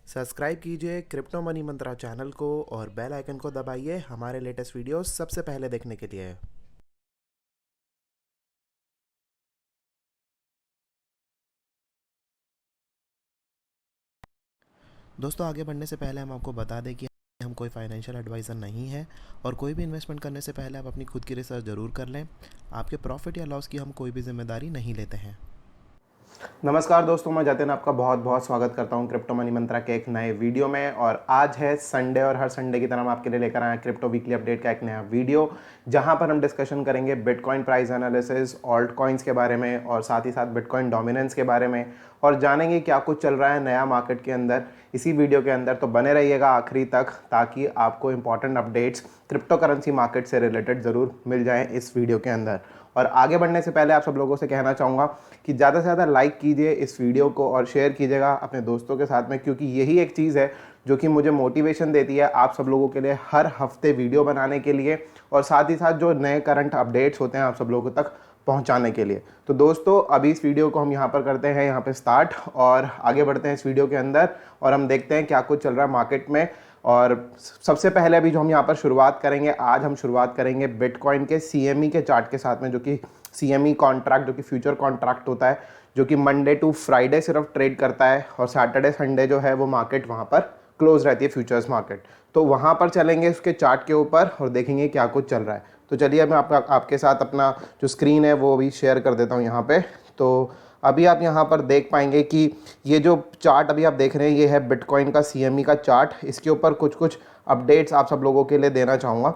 Subscribe कीजिए crypto money मंत्रा channel को और बेल आइकन को दबाइए हमारे लेटेस्ट वीडियोस सबसे पहले देखने के लिए। दोस्तों, आगे बढ़ने से पहले हम आपको बता दें कि हम कोई फाइनेंशियल एडवाइज़र नहीं है और कोई भी इन्वेस्टमेंट करने से पहले आप अपनी खुद की रिसर्च ज़रूर कर लें। आपके प्रॉफिट या लॉस की हम कोई भी जिम्मेदारी नहीं लेते हैं। नमस्कार दोस्तों, मैं जतिन आपका बहुत बहुत स्वागत करता हूं क्रिप्टो मनी मंत्रा के एक नए वीडियो में। और आज है संडे और हर संडे की तरह मैं आपके लिए लेकर आया क्रिप्टो वीकली अपडेट का एक नया वीडियो, जहां पर हम डिस्कशन करेंगे bitcoin price analysis, alt coins के बारे में और साथ ही साथ बिटकॉइन डोमिनेंस के बारे में, और जानेंगे क्या कुछ चल रहा है नया मार्केट के अंदर इसी वीडियो के अंदर। तो बने रहिएगा आखिरी तक ताकि आपको important updates crypto currency market से रिलेटेड ज़रूर मिल जाएँ इस वीडियो के अंदर। और आगे बढ़ने से पहले आप सब लोगों से कहना चाहूँगा कि ज़्यादा से ज़्यादा लाइक कीजिए इस वीडियो को और शेयर कीजिएगा अपने दोस्तों के साथ में, क्योंकि यही एक चीज़ है जो कि मुझे मोटिवेशन देती है आप सब लोगों के लिए हर हफ्ते वीडियो बनाने के लिए, और साथ ही साथ जो नए करंट अपडेट्स होते हैं आप सब लोगों तक पहुंचाने के लिए। तो दोस्तों, अभी इस वीडियो को हम यहाँ पर करते हैं यहाँ पे स्टार्ट और आगे बढ़ते हैं इस वीडियो के अंदर और हम देखते हैं क्या कुछ चल रहा है मार्केट में। और सबसे पहले अभी जो हम यहाँ पर शुरुआत करेंगे, आज हम शुरुआत करेंगे बिटकॉइन के CME के चार्ट के साथ में, जो कि CME कॉन्ट्रैक्ट जो कि फ्यूचर कॉन्ट्रैक्ट होता है, जो कि मंडे टू फ्राइडे सिर्फ ट्रेड करता है और सैटरडे संडे जो है वो मार्केट वहाँ पर क्लोज रहती है, फ्यूचर्स मार्केट। तो वहाँ पर चलेंगे उसके चार्ट के ऊपर और देखेंगे क्या कुछ चल रहा है। तो चलिए मैं आपके साथ अपना जो स्क्रीन है वो भी शेयर कर देता हूँ यहाँ पे। तो अभी आप यहाँ पर देख पाएंगे कि ये जो चार्ट अभी आप देख रहे हैं ये है बिटकॉइन का CME का चार्ट। इसके ऊपर कुछ कुछ अपडेट्स आप सब लोगों के लिए देना चाहूँगा।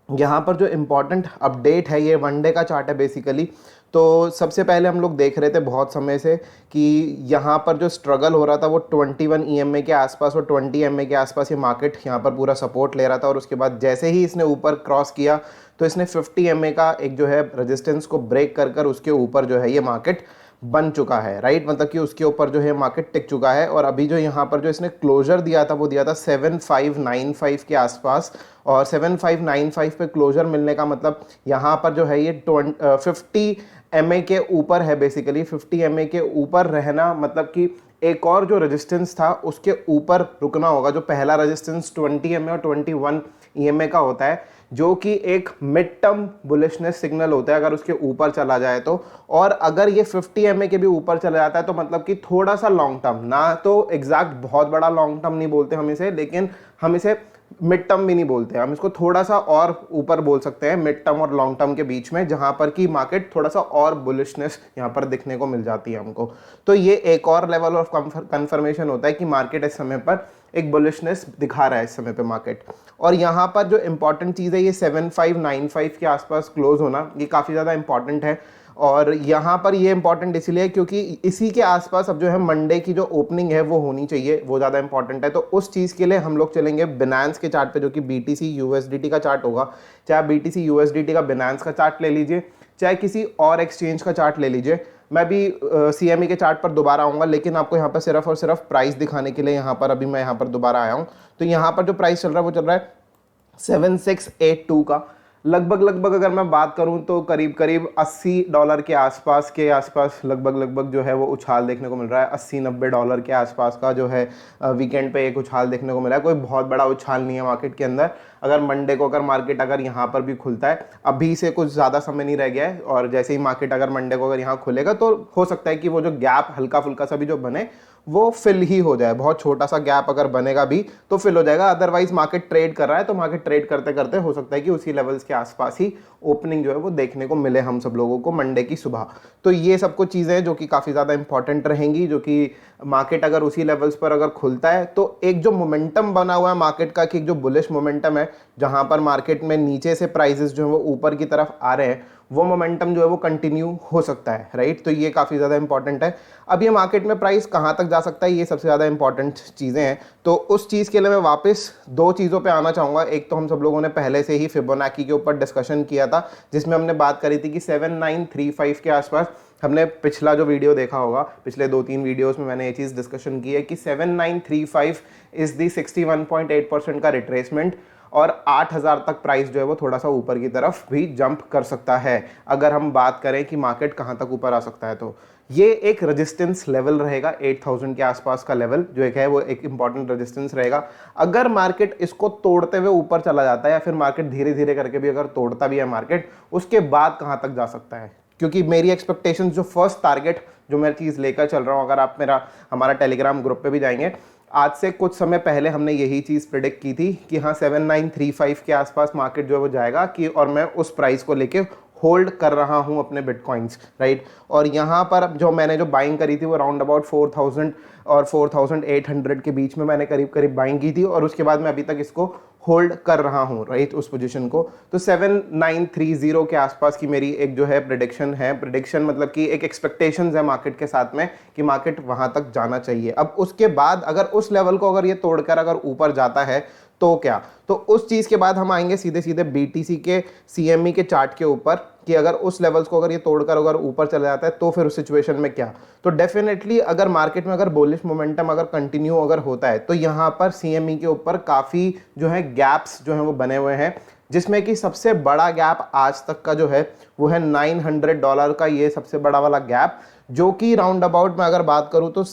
यहाँ पर जो इम्पॉर्टेंट अपडेट है ये वन डे का चार्ट है बेसिकली। तो सबसे पहले हम लोग देख रहे थे बहुत समय से कि यहाँ पर जो स्ट्रगल हो रहा था वो 21 EMA के आसपास और 20 MA के आसपास ये मार्केट यहाँ पर पूरा सपोर्ट ले रहा था, और उसके बाद जैसे ही इसने ऊपर क्रॉस किया तो इसने 50 MA का एक जो है रेजिस्टेंस को ब्रेक कर कर उसके ऊपर जो है ये मार्केट बन चुका है, राइट। मतलब कि उसके ऊपर जो है मार्केट टिक चुका है। और अभी जो यहाँ पर जो इसने क्लोजर दिया था वो दिया था 7595 के आसपास, और 7595 पे क्लोजर मिलने का मतलब यहाँ पर जो है ये 50 MA के ऊपर है। बेसिकली 50 MA के ऊपर रहना मतलब कि एक और जो रेजिस्टेंस था उसके ऊपर रुकना होगा। जो पहला रेजिस्टेंस 20 MA और 21 EMA का होता है, जो कि एक मिड टर्म बुलिशनेस सिग्नल होता है अगर उसके ऊपर चला जाए तो। और अगर ये 50 MA के भी ऊपर चला जाता है तो मतलब कि थोड़ा सा लॉन्ग टर्म, ना तो एग्जैक्ट बहुत बड़ा लॉन्ग टर्म नहीं बोलते हम इसे, लेकिन हम इसे मिड टर्म भी नहीं बोलते, हम इसको थोड़ा सा और ऊपर बोल सकते हैं, मिड टर्म और लॉन्ग टर्म के बीच में, जहां पर कि मार्केट थोड़ा सा और बुलिशनेस यहां पर दिखने को मिल जाती है हमको। तो ये एक और लेवल ऑफ कंफर्मेशन होता है कि मार्केट इस समय पर एक बुलिशनेस दिखा रहा है इस समय पे मार्केट। और यहाँ पर जो इंपॉर्टेंट चीज़ है ये 7595 के आसपास क्लोज होना, ये काफ़ी ज़्यादा इंपॉर्टेंट है। और यहाँ पर ये इंपॉर्टेंट इसलिए क्योंकि इसी के आसपास अब जो है मंडे की जो ओपनिंग है वो होनी चाहिए, वो ज़्यादा इंपॉर्टेंट है। तो उस चीज़ के लिए हम लोग चलेंगे बिनांस के चार्ट पे, जो कि BTC USDT का चार्ट होगा। चाहे आप BTC USDT का बिनांस का चार्ट ले लीजिए, चाहे किसी और एक्सचेंज का चार्ट ले लीजिए। मैं भी CME के चार्ट पर दोबारा आऊँगा, लेकिन आपको यहाँ पर सिर्फ और सिर्फ प्राइस दिखाने के लिए यहाँ पर अभी मैं यहाँ पर दोबारा आया हूँ। तो यहाँ पर जो प्राइस चल रहा है वो चल रहा है 7682 का। लगभग अगर मैं बात करूं तो करीब करीब $80 के आसपास लगभग जो है वो उछाल देखने को मिल रहा है। $80-90 के आसपास का जो है वीकेंड पे एक उछाल देखने को मिला है। कोई बहुत बड़ा उछाल नहीं है मार्केट के अंदर। अगर मंडे को अगर मार्केट अगर यहाँ पर भी खुलता है, अभी से कुछ ज़्यादा समय नहीं रह गया है, और जैसे ही मार्केट अगर मंडे को अगर यहाँ खुलेगा तो हो सकता है कि वो जो गैप हल्का फुल्का सा भी जो बने वो फिल ही हो जाए। बहुत छोटा सा गैप अगर बनेगा भी तो फिल हो जाएगा। अदरवाइज मार्केट ट्रेड कर रहा है तो मार्केट ट्रेड करते करते हो सकता है कि उसी लेवल्स के आसपास ही ओपनिंग जो है वो देखने को मिले हम सब लोगों को मंडे की सुबह। तो ये सब कुछ चीज़ें हैं जो कि काफ़ी ज़्यादा इंपॉर्टेंट रहेंगी, जो कि मार्केट अगर उसी लेवल्स पर अगर खुलता है तो एक जो मोमेंटम बना हुआ है मार्केट का, कि एक जो बुलिश मोमेंटम है जहां पर मार्केट में नीचे से प्राइसेस जो है वो ऊपर की तरफ आ रहे हैं, वो मोमेंटम जो है वो कंटिन्यू हो सकता है, राइट। तो ये काफ़ी ज़्यादा इंपॉर्टेंट है। अब ये मार्केट में प्राइस कहाँ तक जा सकता है, ये सबसे ज़्यादा इंपॉर्टेंट चीज़ें हैं। तो उस चीज़ के लिए मैं वापस दो चीज़ों पे आना चाहूँगा। एक तो हम सब लोगों ने पहले से ही फिबोनाची के ऊपर डिस्कशन किया था, जिसमें हमने बात करी थी कि 7935 के आसपास, हमने पिछला जो वीडियो देखा होगा, पिछले 2-3 वीडियोस में मैंने ये चीज़ डिस्कशन की है कि 7935 इज़ दी 61.8% का रिट्रेसमेंट। और 8,000 तक प्राइस जो है वो थोड़ा सा ऊपर की तरफ भी जंप कर सकता है। अगर हम बात करें कि मार्केट कहाँ तक ऊपर आ सकता है, तो ये एक रेजिस्टेंस लेवल रहेगा 8,000 के आसपास का लेवल जो एक है वो एक इंपॉर्टेंट रेजिस्टेंस रहेगा। अगर मार्केट इसको तोड़ते हुए ऊपर चला जाता है या फिर मार्केट धीरे धीरे करके भी अगर तोड़ता भी है मार्केट, उसके बाद कहाँ तक जा सकता है, क्योंकि मेरी एक्सपेक्टेशंस जो फर्स्ट टारगेट जो मैं चीज़ लेकर चल रहा हूँ, अगर आप हमारा टेलीग्राम ग्रुप पे भी जाएंगे, आज से कुछ समय पहले हमने यही चीज़ प्रिडिक्ट की थी कि हाँ 7935 के आसपास मार्केट जो है वो जाएगा कि, और मैं उस प्राइस को लेके होल्ड कर रहा हूं अपने बिटकॉइंस, राइट। और यहाँ पर जो मैंने जो बाइंग करी थी वो राउंड अबाउट 4000 और 4800 के बीच में मैंने करीब करीब बाइंग की थी, और उसके बाद मैं अभी तक इसको होल्ड कर रहा हूं, राइट, उस पोजीशन को। तो 7930 के आसपास की मेरी एक जो है प्रिडिक्शन मतलब कि एक एक्सपेक्टेशंस है मार्केट के साथ में कि मार्केट वहां तक जाना चाहिए। अब उसके बाद अगर उस लेवल को अगर ये तोड़कर अगर ऊपर जाता है तो क्या, तो उस चीज के बाद हम आएंगे सीधे सीधे बीटीसी के सीएमई के चार्ट के ऊपर कि अगर उस लेवल्स को अगर ये तोड़कर अगर ऊपर चला जाता है तो फिर उस सिचुएशन में क्या। तो डेफिनेटली अगर मार्केट में अगर बुलिश मोमेंटम अगर कंटिन्यू अगर होता है तो यहाँ पर सीएमई के ऊपर काफी जो है गैप्स जो है वो बने हुए हैं, जिसमें कि सबसे बड़ा गैप आज तक का जो है वो है $900 का, ये सबसे बड़ा वाला गैप, जो कि राउंड अबाउट में अगर बात करूं तो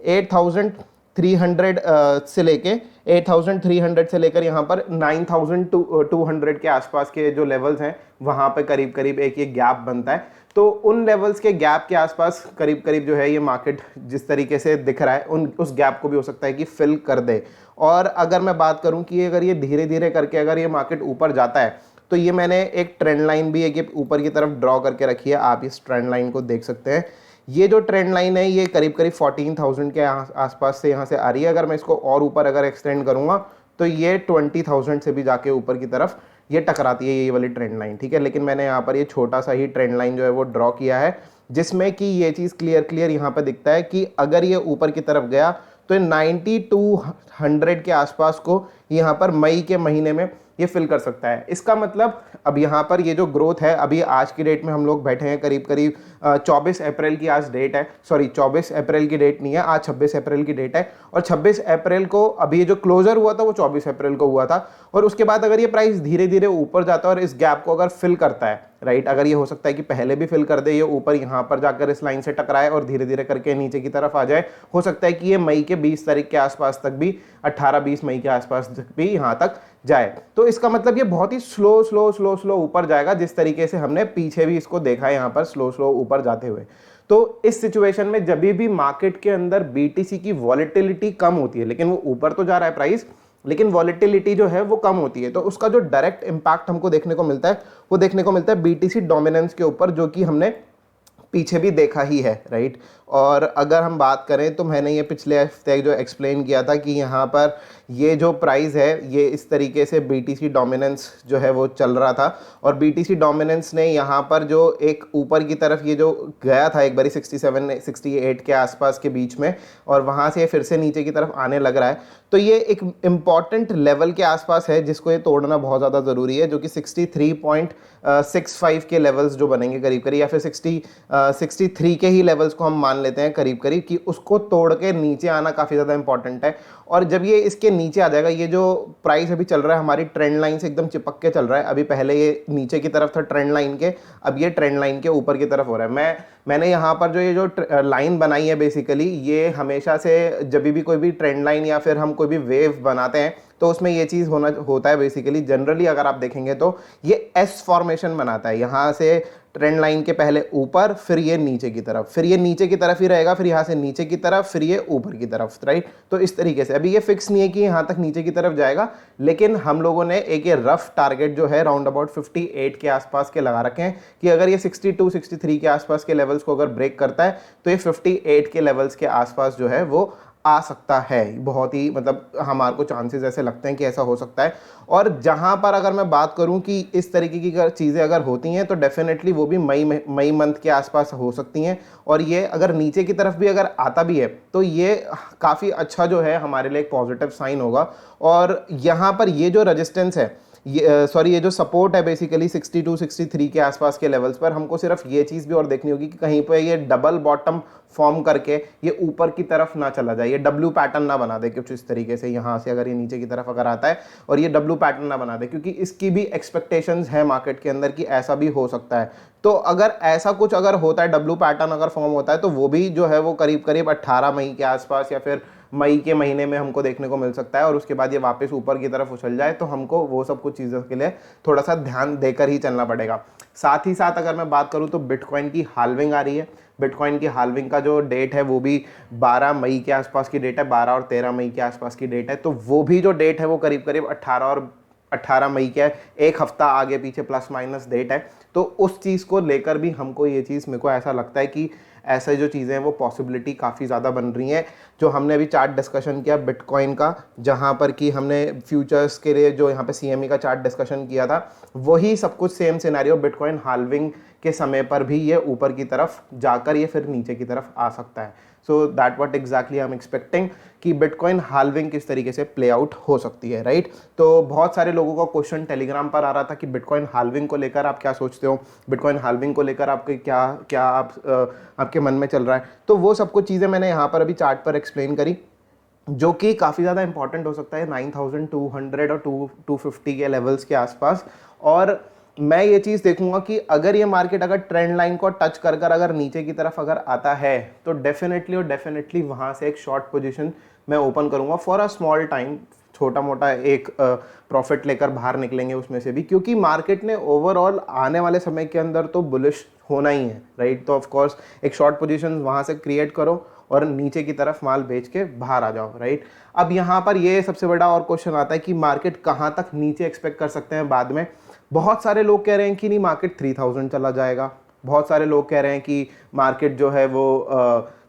8,300 से लेके 8,300 से लेकर यहाँ पर 9,200 के आसपास के जो लेवल्स हैं वहाँ पे करीब करीब एक ये गैप बनता है। तो उन लेवल्स के गैप के आसपास करीब करीब जो है ये मार्केट जिस तरीके से दिख रहा है उस गैप को भी हो सकता है कि फिल कर दे। और अगर मैं बात करूं कि अगर ये धीरे धीरे करके अगर ये मार्केट ऊपर जाता है तो ये मैंने एक ट्रेंड लाइन भी एक ऊपर की तरफ ड्रॉ करके रखी है, आप इस ट्रेंड लाइन को देख सकते हैं। ये जो ट्रेंड लाइन है ये करीब करीब 14,000 के आसपास से यहाँ से आ रही है। अगर मैं इसको और ऊपर अगर एक्सटेंड करूँगा तो ये 20,000 से भी जाके ऊपर की तरफ ये टकराती है, ये वाली ट्रेंड लाइन, ठीक है। लेकिन मैंने यहाँ पर ये छोटा सा ही ट्रेंड लाइन जो है वो ड्रॉ किया है, जिसमें कि ये चीज़ क्लियर यहाँ पर दिखता है कि अगर ये ऊपर की तरफ गया तो 9200 के आसपास को यहाँ पर मई के महीने में ये फिल कर सकता है। इसका मतलब अब यहाँ पर ये जो ग्रोथ है, अभी आज की डेट में हम लोग बैठे हैं करीब करीब 24 अप्रैल की आज डेट है, सॉरी 24 अप्रैल की डेट नहीं है, आज 26 अप्रैल की डेट है। और 26 अप्रैल को अभी ये जो क्लोजर हुआ था वो 24 अप्रैल को हुआ था। और उसके बाद अगर ये प्राइस धीरे धीरे ऊपर जाता है और इस गैप को अगर फिल करता है, राइट, अगर ये हो सकता है कि पहले भी फिल कर दे, ये ऊपर यहाँ पर जाकर इस लाइन से टकराए और धीरे धीरे करके नीचे की तरफ आ जाए, हो सकता है कि ये मई के 20 तारीख के आसपास तक भी 18-20 मई के आसपास तक भी यहाँ तक जाए। तो इसका मतलब ये बहुत ही स्लो ऊपर जाएगा, जिस तरीके से हमने पीछे भी इसको देखा है यहाँ पर स्लो ऊपर जाते हुए। तो इस सिचुएशन में जब भी मार्केट के अंदर बीटीसी की वॉलेटिलिटी कम होती है, लेकिन वो ऊपर तो जा रहा है प्राइस, लेकिन वॉलेटिलिटी जो है वो कम होती है, तो उसका जो डायरेक्ट इंपैक्ट हमको देखने को मिलता है वो देखने को मिलता है बीटीसी डोमिनेंस के ऊपर, जो कि हमने पीछे भी देखा ही है, राइट। और अगर हम बात करें तो मैंने ये पिछले हफ्ते जो एक्सप्लेन किया था कि यहाँ पर ये जो प्राइस है ये इस तरीके से बीटीसी डोमिनेंस जो है वो चल रहा था, और बीटीसी डोमिनेंस ने यहाँ पर जो एक ऊपर की तरफ ये जो गया था एक बारी 67-68 के आसपास के बीच में, और वहाँ से फिर से नीचे की तरफ आने लग रहा है। तो ये एक इम्पॉर्टेंट लेवल के आसपास है जिसको ये तोड़ना बहुत ज़्यादा ज़रूरी है, जो कि 63.65 के लेवल्स जो बनेंगे करीब करीब, या फिर 63 के ही लेवल्स को हम मान लेते हैं करीब करीब, कि उसको तोड़ के नीचे आना काफ़ी ज़्यादा इंपॉर्टेंट है। और जब ये इसके नीचे आ जाएगा, ये जो प्राइस अभी चल रहा है हमारी ट्रेंड लाइन से एकदम चिपक के चल रहा है, अभी पहले ये नीचे की तरफ था ट्रेंड लाइन के, अब ये ट्रेंड लाइन के ऊपर की तरफ हो रहा है। मैंने यहाँ पर जो लाइन बनाई है बेसिकली, ये हमेशा से जब भी कोई भी ट्रेंड लाइन या फिर हम कोई भी वेव बनाते हैं तो उसमें ये चीज़ होता है बेसिकली, जनरली अगर आप देखेंगे तो ये एस फॉर्मेशन बनाता है, यहाँ से ट्रेंड लाइन के पहले ऊपर, फिर ये नीचे की तरफ, फिर ये नीचे की तरफ ही रहेगा, फिर यहाँ से नीचे की तरफ, फिर ये ऊपर की तरफ, राइट। तो इस तरीके से अभी ये फिक्स नहीं है कि यहाँ तक नीचे की तरफ जाएगा, लेकिन हम लोगों ने एक ये रफ टारगेट जो है राउंड अबाउट 58 के आसपास के लगा रखे हैं कि अगर ये 62-63 के आसपास के लेवल्स को अगर ब्रेक करता है तो ये 58 के लेवल्स के आसपास जो है वो आ सकता है। बहुत ही मतलब हमारे को चांसेस ऐसे लगते हैं कि ऐसा हो सकता है। और जहां पर अगर मैं बात करूं कि इस तरीके की चीज़ें अगर होती हैं तो डेफिनेटली वो भी मई मंथ के आसपास हो सकती हैं, और ये अगर नीचे की तरफ भी अगर आता भी है तो ये काफ़ी अच्छा जो है हमारे लिए एक पॉजिटिव साइन होगा। और यहाँ पर ये जो रेजिस्टेंस है ये सॉरी, ये जो सपोर्ट है बेसिकली 62 63 के आसपास के लेवल्स पर, हमको सिर्फ ये चीज़ भी और देखनी होगी कि कहीं पे ये डबल बॉटम फॉर्म करके ये ऊपर की तरफ ना चला जाए, ये डब्ल्यू पैटर्न ना बना दे कुछ इस तरीके से, यहाँ से अगर ये नीचे की तरफ अगर आता है और ये डब्ल्यू पैटर्न ना बना दे, क्योंकि इसकी भी एक्सपेक्टेशंस है मार्केट के अंदर कि ऐसा भी हो सकता है। तो अगर ऐसा कुछ अगर होता है, डब्ल्यू पैटर्न अगर फॉर्म होता है, तो वो भी जो है वो करीब करीब 18 मई के आसपास या फिर मई के महीने में हमको देखने को मिल सकता है, और उसके बाद ये वापस ऊपर की तरफ उछल जाए, तो हमको वो सब कुछ चीज़ों के लिए थोड़ा सा ध्यान देकर ही चलना पड़ेगा। साथ ही साथ अगर मैं बात करूँ तो बिटकॉइन की हाल्विंग आ रही है। बिटकॉइन की हाल्विंग का जो डेट है वो भी 12 मई के आसपास की डेट है, 12 और 13 मई के आसपास की डेट है। तो वो भी जो डेट है वो करीब करीब 18 मई के एक हफ्ता आगे पीछे प्लस माइनस डेट है। तो उस चीज़ को लेकर भी हमको ये चीज़, मेरे को ऐसा लगता है कि ऐसे जो चीज़ें हैं वो पॉसिबिलिटी काफ़ी ज़्यादा बन रही हैं। जो हमने अभी चार्ट डिस्कशन किया बिटकॉइन का, जहाँ पर कि हमने फ्यूचर्स के लिए जो यहाँ पे CME का चार्ट डिस्कशन किया था, वही सब कुछ सेम सिनेरियो बिटकॉइन हाल्विंग के समय पर भी ये ऊपर की तरफ जाकर ये फिर नीचे की तरफ आ सकता है। So that what exactly I am expecting कि बिटकॉइन हाल्विंग किस तरीके से प्ले आउट हो सकती है, राइट। तो बहुत सारे लोगों का क्वेश्चन टेलीग्राम पर आ रहा था कि बिटकॉइन हाल्विंग को लेकर आप क्या सोचते हो, बिटकॉइन हाल्विंग को लेकर आपके क्या आपके मन में चल रहा है। तो वो सब कुछ चीज़ें मैंने यहाँ पर अभी चार्ट पर एक्सप्लेन करी, जो कि काफ़ी ज़्यादा इंपॉर्टेंट हो सकता है 9200 और 250 के लेवल्स के आसपास। और मैं ये चीज़ देखूंगा कि अगर ये मार्केट अगर ट्रेंड लाइन को टच कर कर अगर नीचे की तरफ अगर आता है, तो डेफिनेटली और डेफिनेटली वहाँ से एक शॉर्ट पोजीशन मैं ओपन करूँगा फॉर अ स्मॉल टाइम, छोटा मोटा एक प्रॉफिट लेकर बाहर निकलेंगे उसमें से भी, क्योंकि मार्केट ने ओवरऑल आने वाले समय के अंदर तो बुलिश होना ही है, राइट। तो ऑफ कोर्स एक शॉर्ट पोजीशन वहाँ से क्रिएट करो और नीचे की तरफ माल बेच के बाहर आ जाओ, राइट। अब यहाँ पर ये सबसे बड़ा और क्वेश्चन आता है कि मार्केट कहाँ तक नीचे एक्सपेक्ट कर सकते हैं बाद में। बहुत सारे लोग कह रहे हैं कि नहीं मार्केट 3000 चला जाएगा, बहुत सारे लोग कह रहे हैं कि मार्केट जो है वो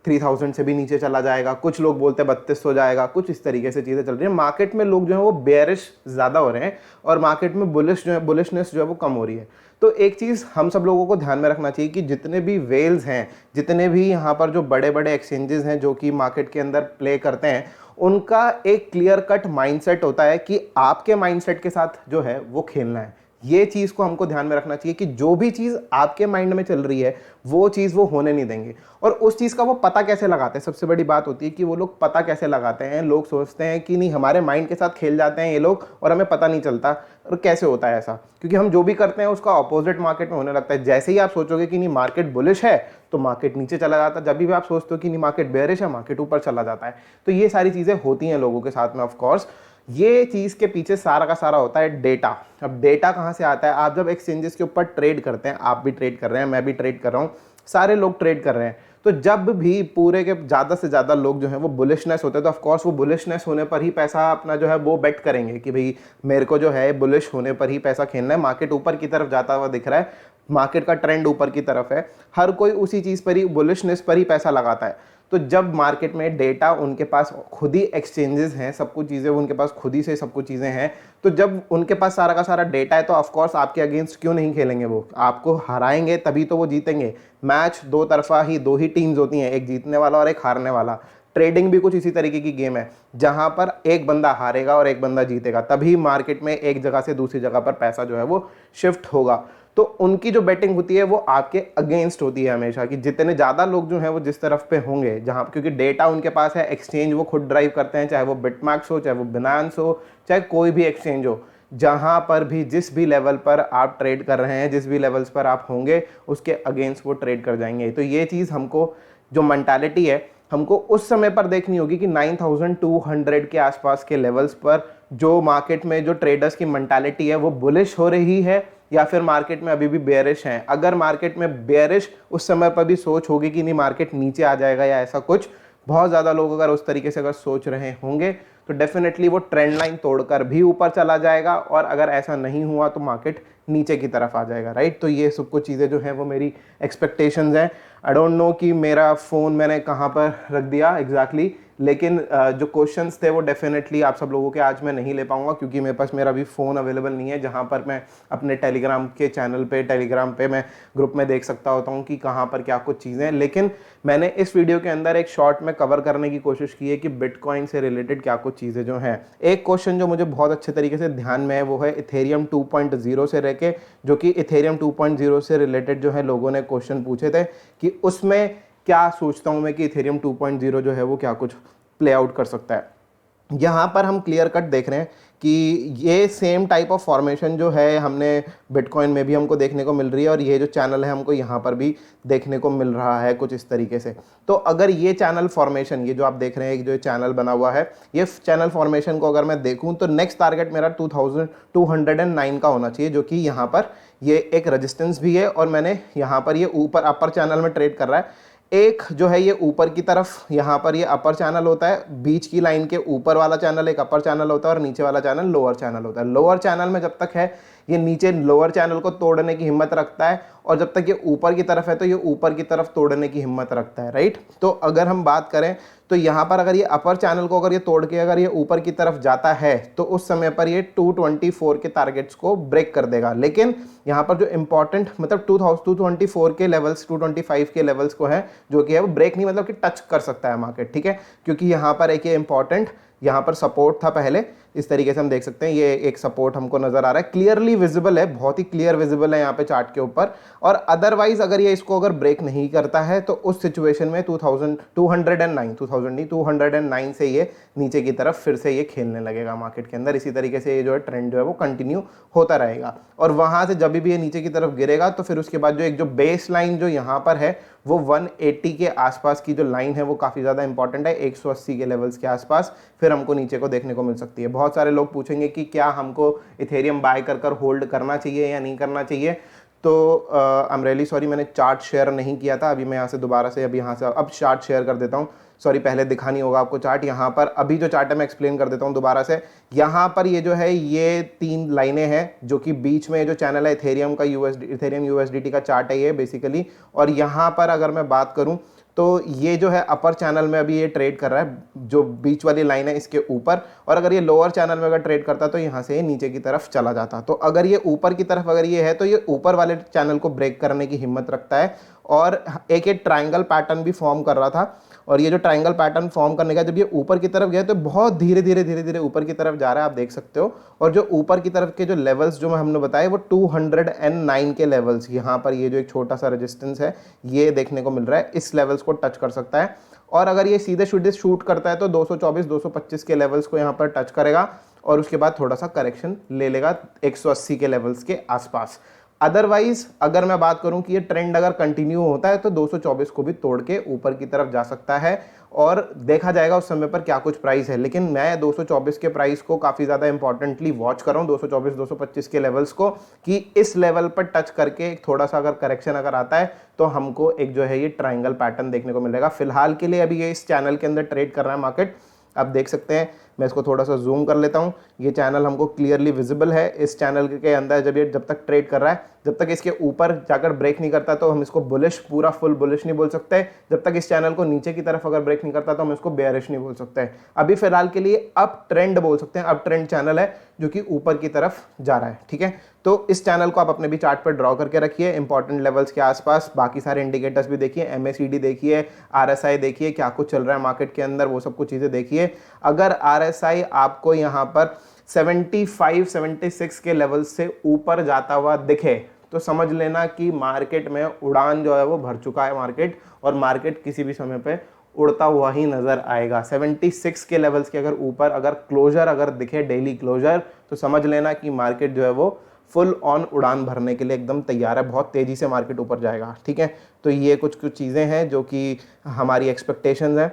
3000 से भी नीचे चला जाएगा, कुछ लोग बोलते हैं 3200 हो जाएगा, कुछ इस तरीके से चीज़ें चल रही हैं। मार्केट में लोग जो है वो बेयरिश ज़्यादा हो रहे हैं और मार्केट में बुलिशनेस जो है वो कम हो रही है। तो एक चीज़ हम सब लोगों को ध्यान में रखना चाहिए कि जितने भी वेल्स हैं, जितने भी यहाँ पर जो बड़े बड़े एक्सचेंजेस हैं जो कि मार्केट के अंदर प्ले करते हैं, उनका एक क्लियर कट माइंडसेट होता है कि आपके माइंडसेट के साथ जो है वो खेलना है। ये चीज़ को हमको ध्यान में रखना चाहिए कि जो भी चीज़ आपके माइंड में चल रही है वो चीज़ वो होने नहीं देंगे। और उस चीज़ का वो पता कैसे लगाते हैं, सबसे बड़ी बात होती है कि वो लोग पता कैसे लगाते हैं। लोग सोचते हैं कि नहीं हमारे माइंड के साथ खेल जाते हैं ये लोग और हमें पता नहीं चलता, और कैसे होता है ऐसा, क्योंकि हम जो भी करते हैं उसका अपोजिट मार्केट में होने लगता है। जैसे ही आप सोचोगे कि नहीं मार्केट बुलिश है तो मार्केट नीचे चला जाता है, जब भी आप सोचते हो कि नहीं मार्केट बेयरिश है मार्केट ऊपर चला जाता है। तो ये सारी चीज़ें होती हैं लोगों के साथ में। ऑफ कोर्स ये चीज़ के पीछे सारा का सारा होता है डेटा। अब डेटा कहाँ से आता है, आप जब एक्सचेंजेस के ऊपर ट्रेड करते हैं, आप भी ट्रेड कर रहे हैं, मैं भी ट्रेड कर रहा हूँ, सारे लोग ट्रेड कर रहे हैं, तो जब भी पूरे के ज़्यादा से ज़्यादा लोग जो है वो बुलिशनेस होते हैं, तो ऑफकोर्स वो बुलिशनेस होने पर ही पैसा अपना जो है वो बेट करेंगे कि भाई मेरे को जो है बुलिश होने पर ही पैसा खेलना है। मार्केट ऊपर की तरफ जाता हुआ दिख रहा है, मार्केट का ट्रेंड ऊपर की तरफ है, हर कोई उसी चीज़ पर ही, बुलिशनेस पर ही पैसा लगाता है। तो जब मार्केट में डेटा उनके पास खुद ही एक्सचेंजेस हैं, सब कुछ चीज़ें उनके पास खुद ही से सब कुछ चीज़ें हैं, तो जब उनके पास सारा का सारा डेटा है तो ऑफकोर्स आपके अगेंस्ट क्यों नहीं खेलेंगे, वो आपको हराएंगे तभी तो वो जीतेंगे। मैच दो तरफा ही, दो ही टीम्स होती हैं, एक जीतने वाला और एक हारने वाला। ट्रेडिंग भी कुछ इसी तरीके की गेम है जहां पर एक बंदा हारेगा और एक बंदा जीतेगा, तभी मार्केट में एक जगह से दूसरी जगह पर पैसा जो है वो शिफ्ट होगा। तो उनकी जो बैटिंग होती है वो आपके अगेंस्ट होती है हमेशा, कि जितने ज़्यादा लोग जो हैं वो जिस तरफ पे होंगे, जहाँ क्योंकि डेटा उनके पास है, एक्सचेंज वो खुद ड्राइव करते हैं, चाहे वो बिटमैक्स हो, चाहे वो बिनांस हो, चाहे कोई भी एक्सचेंज हो, जहाँ पर भी जिस भी लेवल पर आप ट्रेड कर रहे हैं, जिस भी लेवल्स पर आप होंगे उसके अगेंस्ट वो ट्रेड कर जाएंगे। तो ये चीज़ हमको जो मेंटालिटी है हमको उस समय पर देखनी होगी कि 9200 के आसपास के लेवल्स पर जो मार्केट में जो ट्रेडर्स की मेंटालिटी है वो बुलिश हो रही है या फिर मार्केट में अभी भी बेयरिश है। अगर मार्केट में बेयरिश उस समय पर भी सोच होगी कि नहीं मार्केट नीचे आ जाएगा या ऐसा कुछ, बहुत ज़्यादा लोग अगर उस तरीके से अगर सोच रहे होंगे तो डेफिनेटली वो ट्रेंड लाइन तोड़कर भी ऊपर चला जाएगा, और अगर ऐसा नहीं हुआ तो मार्केट नीचे की तरफ आ जाएगा, राइट। तो ये सब कुछ चीज़ें जो हैं वो मेरी एक्सपेक्टेशंस हैं। आई डोंट नो कि मेरा फ़ोन मैंने कहाँ पर रख दिया एग्जैक्टली लेकिन जो क्वेश्चंस थे वो डेफिनेटली आप सब लोगों के आज मैं नहीं ले पाऊंगा क्योंकि मेरे पास मेरा भी फ़ोन अवेलेबल नहीं है जहां पर मैं अपने टेलीग्राम के चैनल पे टेलीग्राम पे मैं ग्रुप में देख सकता होता हूं कि कहां पर क्या कुछ चीज़ें हैं। लेकिन मैंने इस वीडियो के अंदर एक शॉर्ट में कवर करने की कोशिश की है कि बिटकॉइन से रिलेटेड क्या कुछ चीज़ें जो हैं। एक क्वेश्चन जो मुझे बहुत अच्छे तरीके से ध्यान में है वो है इथेरियम 2.0 से रह के, जो कि इथेरियम 2.0 से रिलेटेड जो है लोगों ने क्वेश्चन पूछे थे कि उसमें क्या सोचता हूं मैं कि इथेरियम 2.0 जो है वो क्या कुछ प्ले आउट कर सकता है। यहाँ पर हम क्लियर कट देख रहे हैं कि ये सेम टाइप ऑफ फॉर्मेशन जो है हमने बिटकॉइन में भी हमको देखने को मिल रही है और ये जो चैनल है हमको यहाँ पर भी देखने को मिल रहा है कुछ इस तरीके से। तो अगर ये चैनल फॉर्मेशन, ये जो आप देख रहे हैं जो चैनल बना हुआ है, ये चैनल फॉर्मेशन को अगर मैं देखूं तो नेक्स्ट टारगेट मेरा 2209 का होना चाहिए, जो कि यहाँ पर ये एक रेजिस्टेंस भी है और मैंने यहाँ पर ये ऊपर अपर चैनल में ट्रेड कर रहा है। एक जो है ये ऊपर की तरफ यहाँ पर ये अपर चैनल होता है, बीच की लाइन के ऊपर वाला चैनल एक अपर चैनल होता है और नीचे वाला चैनल लोअर चैनल होता है। लोअर चैनल में जब तक है ये नीचे लोअर चैनल को तोड़ने की हिम्मत रखता है और जब तक ये ऊपर की तरफ है तो ये ऊपर की तरफ तोड़ने की हिम्मत रखता है, राइट। तो अगर हम बात करें तो यहाँ पर अगर ये अपर चैनल को अगर ये तोड़ के अगर ये ऊपर की तरफ जाता है तो उस समय पर ये 224 के टारगेट्स को ब्रेक कर देगा। लेकिन यहाँ पर जो इंपॉर्टेंट मतलब 224 के लेवल्स 225 के लेवल्स को है जो कि है वो ब्रेक नहीं मतलब कि टच कर सकता है मार्केट, ठीक है। क्योंकि यहाँ पर एक ये इंपॉर्टेंट यहाँ पर सपोर्ट था पहले, इस तरीके से हम देख सकते हैं ये एक सपोर्ट हमको नजर आ रहा है, क्लियरली विजिबल है, बहुत ही क्लियर विजिबल है यहाँ पे चार्ट के ऊपर। और अदरवाइज अगर ये इसको अगर ब्रेक नहीं करता है तो उस सिचुएशन में 209 से ये नीचे की तरफ फिर से ये खेलने लगेगा मार्केट के अंदर। इसी तरीके से ये जो है ट्रेंड जो है वो कंटिन्यू होता रहेगा और वहां से जब भी ये नीचे की तरफ गिरेगा तो फिर उसके बाद जो एक जो बेस लाइन जो यहाँ पर है वो 180 के आसपास की जो लाइन है वो काफ़ी ज़्यादा इंपॉर्टेंट है, 180 के लेवल्स के आसपास फिर हमको नीचे को देखने को मिल सकती है। बहुत सारे लोग पूछेंगे कि क्या हमको इथेरियम बाय कर होल्ड करना चाहिए या नहीं करना चाहिए। तो आई एम रियली सॉरी, मैंने चार्ट शेयर नहीं किया था, अभी मैं यहाँ से दोबारा से अब चार्ट शेयर कर देता हूँ। सॉरी, पहले दिखा नहीं होगा आपको चार्ट। यहाँ पर अभी जो चार्ट है मैं एक्सप्लेन कर देता हूँ दोबारा से। यहाँ पर ये जो है ये 3 लाइनें हैं जो कि बीच में जो चैनल है इथेरियम का इथेरियम यूएसडीटी का चार्ट है ये बेसिकली। और यहाँ पर अगर मैं बात करूँ तो ये जो है अपर चैनल में अभी ये ट्रेड कर रहा है, जो बीच वाली लाइन है इसके ऊपर। और अगर ये लोअर चैनल में अगर ट्रेड करता तो यहाँ से ये नीचे की तरफ चला जाता। तो अगर ये ऊपर की तरफ अगर ये है तो ये ऊपर वाले चैनल को ब्रेक करने की हिम्मत रखता है और एक ट्रायंगल पैटर्न भी फॉर्म कर रहा था। और ये जो ट्रायंगल पैटर्न फॉर्म करने का जब ये ऊपर की तरफ गया तो बहुत धीरे धीरे ऊपर की तरफ जा रहा है, आप देख सकते हो। और जो ऊपर की तरफ के जो लेवल्स जो हमने बताए वो 209 के लेवल्स, यहाँ पर ये जो एक छोटा सा रेजिस्टेंस है ये देखने को मिल रहा है, इस लेवल्स को टच कर सकता है। और अगर ये सीधे शूट करता है तो 224 225 के लेवल्स को यहाँ पर टच करेगा और उसके बाद थोड़ा सा करेक्शन ले लेगा 180 के लेवल्स के आसपास। अदरवाइज अगर मैं बात करूं कि ये ट्रेंड अगर कंटिन्यू होता है तो 224 को भी तोड़ के ऊपर की तरफ जा सकता है और देखा जाएगा उस समय पर क्या कुछ प्राइस है। लेकिन मैं 224 के प्राइस को काफ़ी ज़्यादा इंपॉर्टेंटली वॉच कर रहा हूँ, 224 225 के लेवल्स को, कि इस लेवल पर टच करके थोड़ा सा अगर करेक्शन अगर आता है तो हमको एक जो है ये ट्रायंगल पैटर्न देखने को मिलेगा। फिलहाल के लिए अभी ये इस चैनल के अंदर ट्रेड कर रहा है मार्केट, आप देख सकते हैं। मैं इसको थोड़ा सा जूम कर लेता हूँ, ये चैनल हमको क्लियरली विजिबल है। इस चैनल के अंदर जब तक ट्रेड कर रहा है, जब तक इसके ऊपर जाकर ब्रेक नहीं करता तो हम इसको बुलिश, पूरा फुल बुलिश नहीं बोल सकते। जब तक इस चैनल को नीचे की तरफ अगर ब्रेक नहीं करता तो हम इसको बेयरिश नहीं बोल सकते। अभी फिलहाल के लिए अप ट्रेंड बोल सकते हैं, अप ट्रेंड चैनल है जो कि ऊपर की तरफ जा रहा है, ठीक है। तो इस चैनल को आप अपने भी चार्ट पर ड्रॉ करके रखिए इंपॉर्टेंट लेवल्स के आसपास। बाकी सारे इंडिकेटर्स भी देखिए, MACD देखिए, RSI देखिए, क्या कुछ चल रहा है मार्केट के अंदर, वो सब कुछ चीज़ें देखिए। अगर RSI आपको यहाँ पर 75 76 के लेवल से ऊपर जाता हुआ दिखे तो समझ लेना कि मार्केट में उड़ान जो है वो भर चुका है मार्केट, और मार्केट किसी भी समय पे उड़ता हुआ ही नजर आएगा। 76 के लेवल्स के अगर ऊपर अगर क्लोजर अगर दिखे, डेली क्लोजर, तो समझ लेना कि मार्केट जो है वो फुल ऑन उड़ान भरने के लिए एकदम तैयार है, बहुत तेजी से मार्केट ऊपर जाएगा, ठीक है। तो ये कुछ चीज़ें हैं जो कि हमारी एक्सपेक्टेशंस हैं।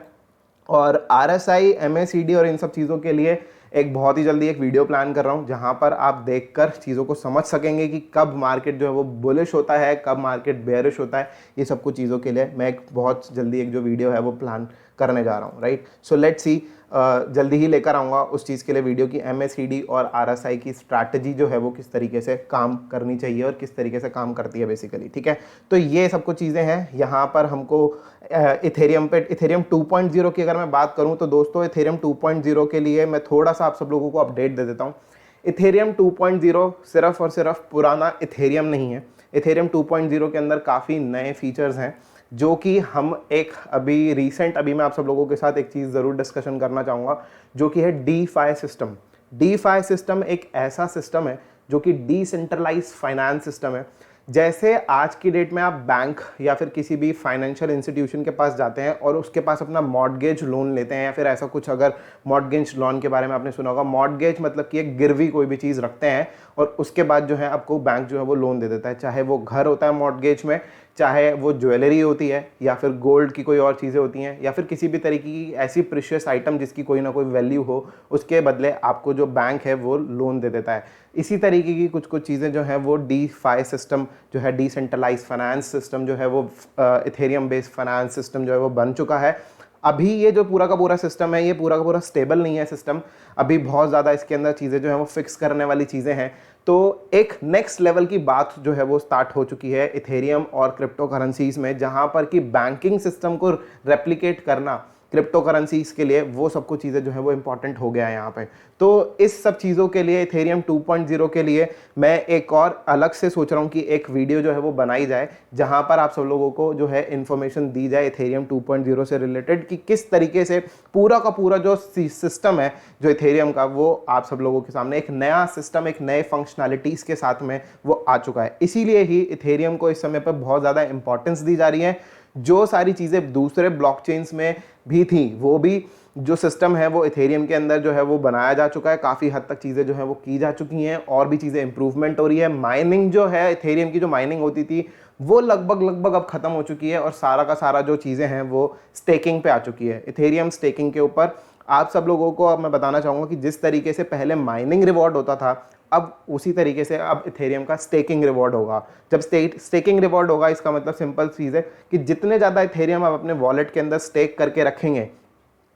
और RSI, MACD और इन सब चीज़ों के लिए एक बहुत ही जल्दी एक वीडियो प्लान कर रहा हूँ जहाँ पर आप देखकर चीज़ों को समझ सकेंगे कि कब मार्केट जो है वो बुलिश होता है, कब मार्केट बेयरिश होता है। ये सब कुछ चीज़ों के लिए मैं एक बहुत जल्दी एक जो वीडियो है वो प्लान करने जा रहा हूँ, राइट। So let's see. जल्दी ही लेकर आऊँगा उस चीज़ के लिए वीडियो की MACD और RSI की स्ट्रैटेजी जो है वो किस तरीके से काम करनी चाहिए और किस तरीके से काम करती है बेसिकली, ठीक है। तो ये सब कुछ चीज़ें हैं। यहाँ पर हमको इथेरियम 2.0 की अगर मैं बात करूँ तो दोस्तों इथेरियम 2.0 के लिए मैं थोड़ा सा आप सब लोगों को अपडेट दे देता हूँ। इथेरियम 2.0 सिर्फ और सिर्फ पुराना इथेरियम नहीं है। इथेरियम 2.0 के अंदर काफ़ी नए फीचर्स हैं जो कि हम अभी मैं आप सब लोगों के साथ एक चीज़ ज़रूर डिस्कशन करना चाहूँगा, जो कि है DeFi सिस्टम। DeFi सिस्टम एक ऐसा सिस्टम है जो कि डिसेंट्रलाइज फाइनेंस सिस्टम है। जैसे आज की डेट में आप बैंक या फिर किसी भी फाइनेंशियल इंस्टीट्यूशन के पास जाते हैं और उसके पास अपना मॉर्टगेज लोन लेते हैं, या फिर ऐसा कुछ, अगर मॉर्टगेज लोन के बारे में आपने सुना होगा, मॉर्टगेज मतलब कि एक गिरवी कोई भी चीज़ रखते हैं और उसके बाद जो है आपको बैंक जो है वो लोन दे देता है। चाहे वो घर होता है मॉर्टगेज में, चाहे वो ज्वेलरी होती है, या फिर गोल्ड की कोई और चीज़ें होती हैं, या फिर किसी भी तरीके की ऐसी प्रीशियस आइटम जिसकी कोई ना कोई वैल्यू हो, उसके बदले आपको जो बैंक है वो लोन दे देता है। इसी तरीके की कुछ कुछ चीज़ें जो हैं वो DeFi सिस्टम जो है, डिसेंट्रलाइज फाइनेंस सिस्टम जो है वो इथेरियम बेस्ड फाइनेंस सिस्टम जो है वो बन चुका है। अभी ये जो पूरा का पूरा सिस्टम है, ये पूरा का पूरा स्टेबल नहीं है सिस्टम। अभी बहुत ज़्यादा इसके अंदर चीज़ें जो है वो फिक्स करने वाली चीज़ें हैं। तो एक नेक्स्ट लेवल की बात जो है वो स्टार्ट हो चुकी है इथेरियम और क्रिप्टो करेंसीज में, जहां पर कि बैंकिंग सिस्टम को रेप्लिकेट करना क्रिप्टो करेंसीज के लिए, वो सब कुछ चीज़ें जो है वो इंपॉर्टेंट हो गया है यहाँ पे। तो इस सब चीज़ों के लिए इथेरियम 2.0 के लिए मैं एक और अलग से सोच रहा हूँ कि एक वीडियो जो है वो बनाई जाए, जहाँ पर आप सब लोगों को जो है इन्फॉर्मेशन दी जाए इथेरियम 2.0 से रिलेटेड, कि किस तरीके से पूरा का पूरा जो सिस्टम है जो इथेरियम का, वो आप सब लोगों के सामने एक नया सिस्टम, एक नए फंक्शनैलिटीज़ के साथ में वो आ चुका है। इसीलिए ही इथेरियम को इस समय पर बहुत ज़्यादा इंपॉर्टेंस दी जा रही है। जो सारी चीज़ें दूसरे ब्लॉकचेन्स में भी थी, वो भी जो सिस्टम है वो इथेरियम के अंदर जो है वो बनाया जा चुका है। काफ़ी हद तक चीज़ें जो है वो की जा चुकी हैं और भी चीज़ें इंप्रूवमेंट हो रही है। माइनिंग जो है, इथेरियम की जो माइनिंग होती थी वो लगभग अब ख़त्म हो चुकी है और सारा का सारा जो चीज़ें हैं वो स्टेकिंग पे आ चुकी है। इथेरियम स्टेकिंग के ऊपर आप सब लोगों को अब मैं बताना चाहूँगा कि जिस तरीके से पहले माइनिंग रिवॉर्ड होता था, अब उसी तरीके से अब इथेरियम का स्टेकिंग रिवॉर्ड होगा। जब स्टेकिंग रिवॉर्ड होगा, इसका मतलब सिंपल चीज़ है कि जितने ज़्यादा इथेरियम आप अपने वॉलेट के अंदर स्टेक करके रखेंगे,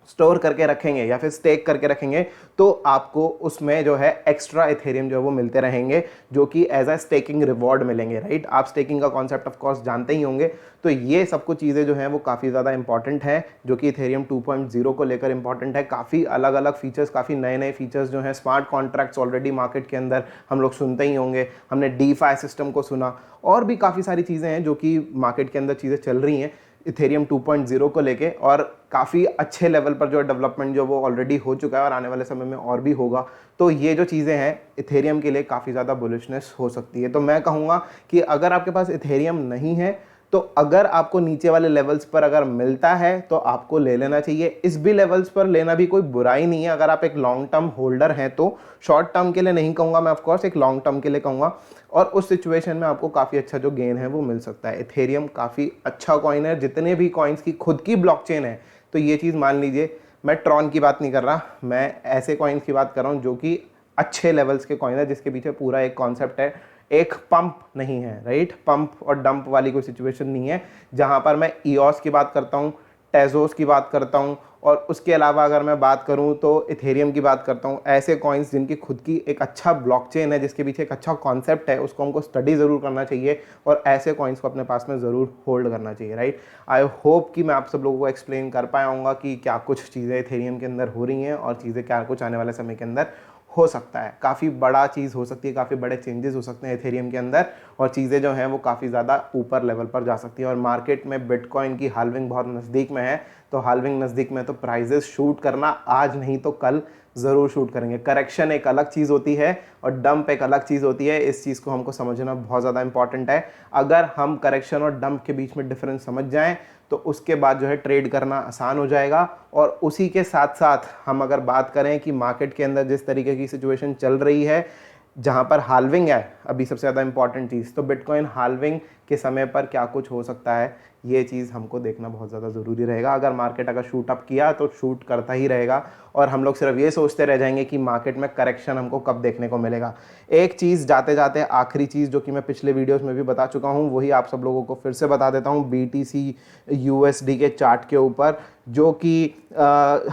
स्टोर करके रखेंगे या फिर स्टेक करके रखेंगे, तो आपको उसमें जो है एक्स्ट्रा इथेरियम जो है वो मिलते रहेंगे, जो कि एज अ स्टेकिंग रिवॉर्ड मिलेंगे, राइट। आप स्टेकिंग का कॉन्सेप्ट ऑफ कोर्स जानते ही होंगे। तो ये सब कुछ चीज़ें जो हैं वो काफ़ी ज़्यादा इंपॉर्टेंट है, जो कि इथेरियम 2.0 को लेकर इंपॉर्टेंट है। काफ़ी अलग अलग फीचर्स, काफ़ी नए नए फीचर्स जो हैं, स्मार्ट कॉन्ट्रैक्ट्स ऑलरेडी मार्केट के अंदर हम लोग सुनते ही होंगे, हमने DeFi सिस्टम को सुना, और भी काफ़ी सारी चीज़ें हैं जो कि मार्केट के अंदर चीज़ें चल रही हैं इथेरियम 2.0 को लेके, और काफ़ी अच्छे लेवल पर जो डेवलपमेंट जो वो ऑलरेडी हो चुका है और आने वाले समय में और भी होगा। तो ये जो चीज़ें हैं इथेरियम के लिए काफ़ी ज़्यादा बुलिशनेस हो सकती है। तो मैं कहूँगा कि अगर आपके पास इथेरियम नहीं है, तो अगर आपको नीचे वाले लेवल्स पर अगर मिलता है तो आपको ले लेना चाहिए। इस भी लेवल्स पर लेना भी कोई बुराई नहीं है, अगर आप एक लॉन्ग टर्म होल्डर हैं तो। शॉर्ट टर्म के लिए नहीं कहूँगा मैं, ऑफकोर्स एक लॉन्ग टर्म के लिए कहूँगा, और उस सिचुएशन में आपको काफ़ी अच्छा जो गेन है वो मिल सकता है। इथेरियम काफ़ी अच्छा कॉइन है, जितने भी कॉइन्स की खुद की ब्लॉकचेन है। तो ये चीज़ मान लीजिए, मैं ट्रॉन की बात नहीं कर रहा, मैं ऐसे कॉइन्स की बात कर रहा हूँ जो कि अच्छे लेवल्स के कॉइन है, जिसके पीछे पूरा एक कॉन्सेप्ट है, एक पंप नहीं है, राइट। पंप और डंप वाली कोई सिचुएशन नहीं है, जहां पर मैं EOS की बात करता हूं, टेजोस की बात करता हूं, और उसके अलावा अगर मैं बात करूं तो इथेरियम की बात करता हूं। ऐसे कॉइन्स जिनकी खुद की एक अच्छा ब्लॉकचेन है, जिसके पीछे एक अच्छा कॉन्सेप्ट है, उसको हमको स्टडी ज़रूर करना चाहिए और ऐसे कॉइन्स को अपने पास में ज़रूर होल्ड करना चाहिए, राइट। आई होप कि मैं आप सब लोगों को एक्सप्लेन कर पाया हूँगा कि क्या कुछ चीज़ें इथेरियम के अंदर हो रही हैं और चीज़ें क्या कुछ आने वाले समय के अंदर हो सकता है। काफ़ी बड़ा चीज़ हो सकती है, काफ़ी बड़े चेंजेस हो सकते हैं इथेरियम के अंदर, और चीज़ें जो हैं वो काफ़ी ज़्यादा ऊपर लेवल पर जा सकती है। और मार्केट में बिटकॉइन की हाल्विंग बहुत नज़दीक में है, तो हाल्विंग नज़दीक में तो प्राइजेस शूट करना आज नहीं तो कल ज़रूर शूट करेंगे। करेक्शन एक अलग चीज़ होती है और डंप एक अलग चीज़ होती है। इस चीज़ को हमको समझना बहुत ज़्यादा इंपॉर्टेंट है। अगर हम करेक्शन और डंप के बीच में डिफरेंस समझ जाएं तो उसके बाद जो है ट्रेड करना आसान हो जाएगा। और उसी के साथ साथ हम अगर बात करें कि मार्केट के अंदर जिस तरीके की सिचुएशन चल रही है, जहां पर हाल्विंग है अभी सबसे ज़्यादा इंपॉर्टेंट चीज़, तो बिटकॉइन हाल्विंग कि समय पर क्या कुछ हो सकता है, ये चीज़ हमको देखना बहुत ज़्यादा ज़रूरी रहेगा। अगर मार्केट अगर शूट अप किया तो शूट करता ही रहेगा और हम लोग सिर्फ ये सोचते रह जाएंगे कि मार्केट में करेक्शन हमको कब देखने को मिलेगा। एक चीज़ जाते जाते आखिरी चीज़ जो कि मैं पिछले वीडियोस में भी बता चुका हूँ, वही आप सब लोगों को फिर से बता देता हूँ। BTC USD के चार्ट के ऊपर जो कि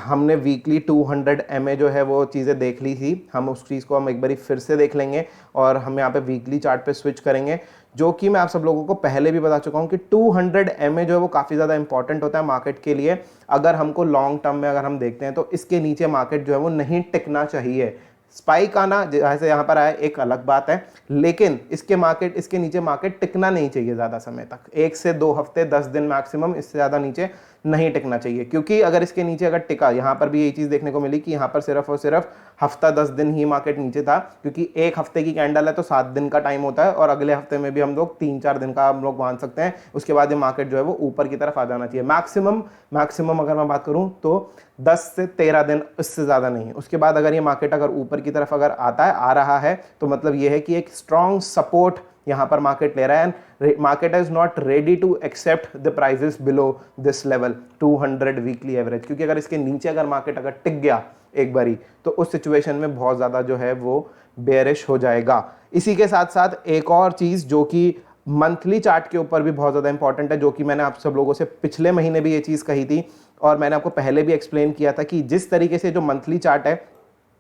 हमने वीकली 200 MA जो है वो चीज़ें देख ली थी, हम उस चीज़ को हम एक बारी फिर से देख लेंगे और हम यहाँ पे वीकली चार्ट पे स्विच करेंगे, जो कि मैं आप सब लोगों को पहले भी बता चुका हूँ कि 200 MA जो है वो काफ़ी ज़्यादा इंपॉर्टेंट होता है मार्केट के लिए। अगर हमको लॉन्ग टर्म में अगर हम देखते हैं तो इसके नीचे मार्केट जो है वो नहीं टिकना चाहिए। स्पाइक आना जैसे यहाँ पर आया एक अलग बात है, लेकिन इसके नीचे मार्केट टिकना नहीं चाहिए ज़्यादा समय तक, 1 से 2 हफ्ते 10 दिन मैक्सिमम, इससे ज़्यादा नीचे नहीं टिकना चाहिए। क्योंकि अगर इसके नीचे अगर टिका, यहाँ पर भी यही चीज़ देखने को मिली कि यहाँ पर सिर्फ और सिर्फ हफ्ता 10 दिन ही मार्केट नीचे था, क्योंकि एक हफ्ते की कैंडल है तो 7 दिन का टाइम होता है और अगले हफ्ते में भी हम लोग 3-4 दिन का हम लोग मान सकते हैं। उसके बाद ये मार्केट जो है वो ऊपर की तरफ आ जाना चाहिए। मैक्सिमम अगर मैं बात करूं तो 10 से 13 दिन, इससे ज़्यादा नहीं। उसके बाद अगर ये मार्केट अगर ऊपर की तरफ अगर आ रहा है तो मतलब ये है कि एक स्ट्रॉन्ग सपोर्ट यहाँ पर मार्केट ले रहा है and market is not ready to accept the prices below this level 200 weekly average. क्योंकि अगर इसके नीचे अगर मार्केट अगर टिक गया एक बारी तो उस सिचुएशन में बहुत ज़्यादा जो है वो बेयरिश हो जाएगा। इसी के साथ साथ एक और चीज़ जो कि मंथली चार्ट के ऊपर भी बहुत ज़्यादा इंपॉर्टेंट है, जो कि मैंने आप सब लोगों से पिछले महीने भी ये चीज़ कही थी और मैंने आपको पहले भी एक्सप्लेन किया था कि जिस तरीके से जो मंथली चार्ट है,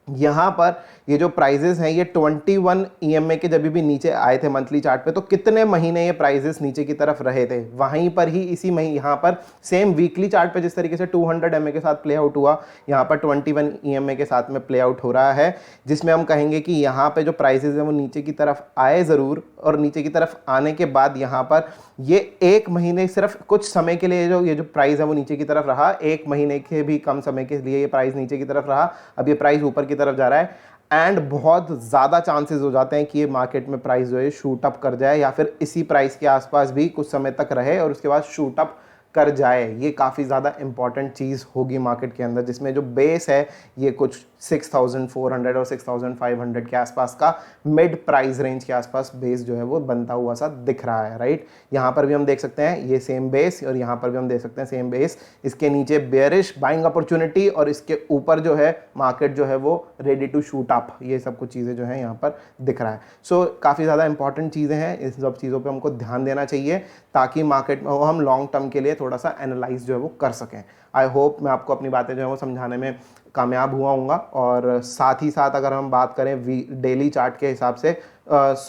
यहाँ पर ये जो प्राइजेस हैं ये 21 EMA के जब भी नीचे आए थे मंथली चार्ट पे, तो कितने महीने ये प्राइजेस नीचे की तरफ रहे थे, वहीं पर ही इसी महीने यहाँ पर सेम वीकली चार्ट पे जिस तरीके से 200 MA के साथ प्ले आउट हुआ, यहाँ पर 21 EMA के साथ में प्ले आउट हो रहा है, जिसमें हम कहेंगे कि यहाँ पे जो प्राइजेस हैं वो नीचे की तरफ आए ज़रूर, और नीचे की तरफ आने के बाद यहाँ पर ये एक महीने सिर्फ कुछ समय के लिए ये जो प्राइस है वो नीचे की तरफ रहा, एक महीने के भी कम समय के लिए ये प्राइस नीचे की तरफ रहा। अब ये प्राइस ऊपर की तरफ जा रहा है एंड बहुत ज़्यादा चांसेस हो जाते हैं कि ये मार्केट में प्राइस जो है शूट अप कर जाए या फिर इसी प्राइस के आसपास भी कुछ समय तक रहे और उसके बाद शूट अप कर जाए। ये काफ़ी ज़्यादा इंपॉर्टेंट चीज़ होगी मार्केट के अंदर, जिसमें जो बेस है ये कुछ 6400 और 6500 के आसपास का मिड प्राइस रेंज के आसपास बेस जो है वो बनता हुआ सा दिख रहा है, राइट। यहाँ पर भी हम देख सकते हैं ये सेम बेस और यहाँ पर भी हम देख सकते हैं सेम बेस। इसके नीचे बेयरिश बाइंग अपॉर्चुनिटी और इसके ऊपर जो है मार्केट जो है वो रेडी टू शूट अप, ये सब कुछ चीज़ें जो है यहाँ पर दिख रहा है। सो काफ़ी ज़्यादा इंपॉर्टेंट चीज़ें हैं, इन सब चीज़ों पर हमको ध्यान देना चाहिए ताकि मार्केट में हम लॉन्ग टर्म के लिए थोड़ा सा एनालाइज जो है वो कर सकें। आई होप मैं आपको अपनी बातें जो है वो समझाने में कामयाब हुआ हूँगा। और साथ ही साथ अगर हम बात करें डेली चार्ट के हिसाब से,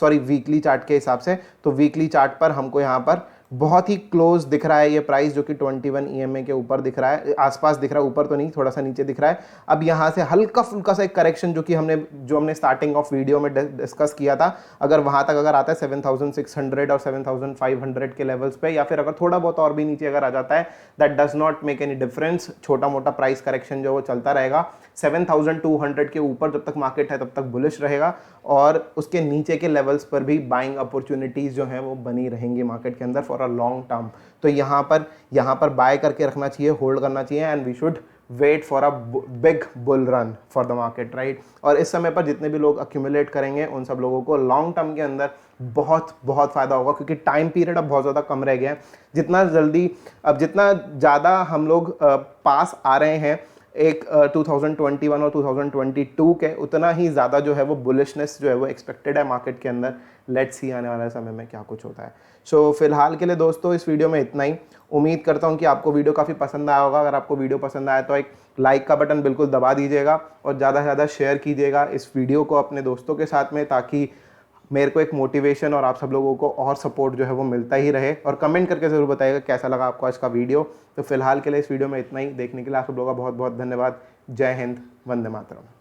वीकली चार्ट के हिसाब से, तो वीकली चार्ट पर हमको यहाँ पर बहुत ही क्लोज दिख रहा है ये प्राइस, जो कि 21 EMA के ऊपर दिख रहा है, आसपास दिख रहा है, ऊपर तो नहीं, थोड़ा सा नीचे दिख रहा है। अब यहाँ से हल्का फुल्का सा एक करेक्शन जो हमने स्टार्टिंग ऑफ वीडियो में डिस्कस किया था, अगर वहाँ तक अगर आता है 7600 और 7500 के लेवल्स पे, या फिर अगर थोड़ा बहुत और भी नीचे अगर आ जाता है, that does not make any difference, छोटा मोटा प्राइस करेक्शन जो वो चलता रहेगा। 7200 के ऊपर जब तक मार्केट है तब तक बुलिश रहेगा और उसके नीचे के लेवल्स पर भी बाइंग अपॉर्चुनिटीज़ जो हैं वो बनी रहेंगी मार्केट के अंदर फॉर अ लॉन्ग टर्म। तो यहाँ पर बाय करके रखना चाहिए, होल्ड करना चाहिए and we should wait for a big bull run for the market, right. और इस समय पर जितने भी लोग अक्यूमुलेट करेंगे उन सब लोगों को लॉन्ग टर्म के अंदर बहुत बहुत फ़ायदा होगा, क्योंकि टाइम पीरियड अब बहुत ज़्यादा कम रह गया है। जितना ज़्यादा हम लोग पास आ रहे हैं एक 2021 और 2022 के, उतना ही ज़्यादा जो है वो बुलिशनेस जो है वो एक्सपेक्टेड है मार्केट के अंदर। लेट्स सी आने वाले समय में क्या कुछ होता है। सो फिलहाल के लिए दोस्तों इस वीडियो में इतना ही। उम्मीद करता हूँ कि आपको वीडियो काफ़ी पसंद आया होगा। अगर आपको वीडियो पसंद आया तो एक लाइक का बटन बिल्कुल दबा दीजिएगा और ज़्यादा से ज़्यादा शेयर कीजिएगा इस वीडियो को अपने दोस्तों के साथ में, ताकि मेरे को एक मोटिवेशन और आप सब लोगों को और सपोर्ट जो है वो मिलता ही रहे। और कमेंट करके ज़रूर बताइएगा कैसा लगा आपको आज का वीडियो। तो फिलहाल के लिए इस वीडियो में इतना ही। देखने के लिए आप सब लोगों का बहुत बहुत धन्यवाद। जय हिंद, वंदे मातरम।